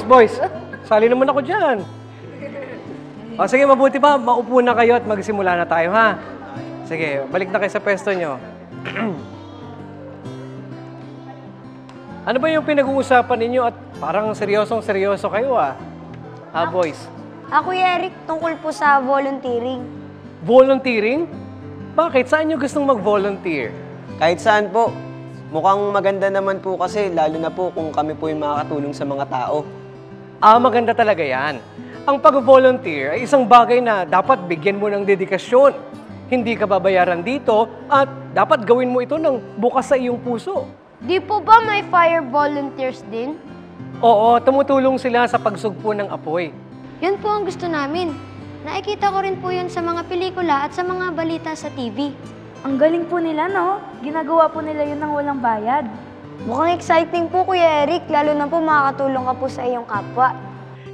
boys. Sali naman ako dyan. O sige, mabuti pa. Maupo na kayo at magsimula na tayo, ha? Sige, balik na kayo sa pwesto nyo. Ano ba yung pinag-uusapan ninyo at parang seryosong-seryoso kayo, ah? Ha, boys? Kuya Eric, tungkol po sa volunteering. Volunteering? Bakit? Saan nyo gustong mag-volunteer? Kahit saan po. Mukhang maganda naman po kasi, lalo na po kung kami po yung makakatulong sa mga tao. Maganda talaga yan. Ang pag-volunteer ay isang bagay na dapat bigyan mo ng dedikasyon. Hindi ka babayaran dito at dapat gawin mo ito ng bukas sa iyong puso. Di po ba may fire volunteers din? Oo, tumutulong sila sa pagsugpo ng apoy. Yun po ang gusto namin. Nakikita ko rin po yun sa mga pelikula at sa mga balita sa TV. Ang galing po nila, no? Ginagawa po nila yun ng walang bayad. Mukhang exciting po, Kuya Eric, lalo na po makakatulong ka po sa iyong kapwa.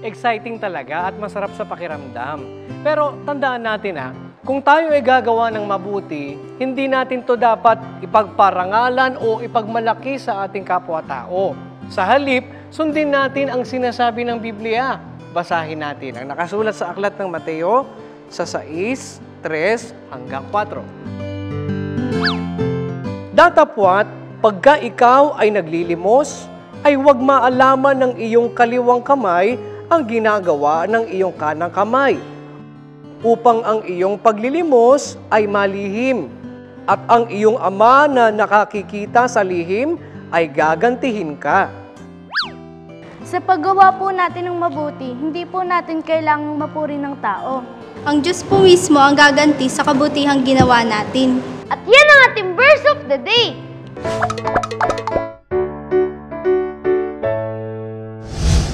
Exciting talaga at masarap sa pakiramdam. Pero tandaan natin kung tayo ay gagawa ng mabuti, hindi natin to dapat ipagparangalan o ipagmalaki sa ating kapwa-tao. Sa halip, sundin natin ang sinasabi ng Biblia. Basahin natin ang nakasulat sa aklat ng Mateo sa 6:3 hanggang 4. Datapwat, pagka ikaw ay naglilimos, ay huwag maalaman ng iyong kaliwang kamay ang ginagawa ng iyong kanang kamay, upang ang iyong paglilimos ay malihim, at ang iyong ama na nakakikita sa lihim ay gagantihin ka. Sa paggawa po natin ng mabuti, hindi po natin kailangang mapuri ng tao. Ang Diyos po mismo ang gaganti sa kabutihang ginawa natin. At yan ang ating verse of the day!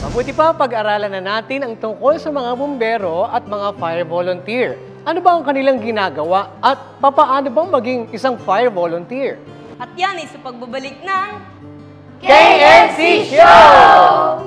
Mabuti pa, pag-aralan na natin ang tungkol sa mga bumbero at mga fire volunteer. Ano ba ang kanilang ginagawa at papaano bang maging isang fire volunteer? At yan ay sa pagbabalik ng KNC Show!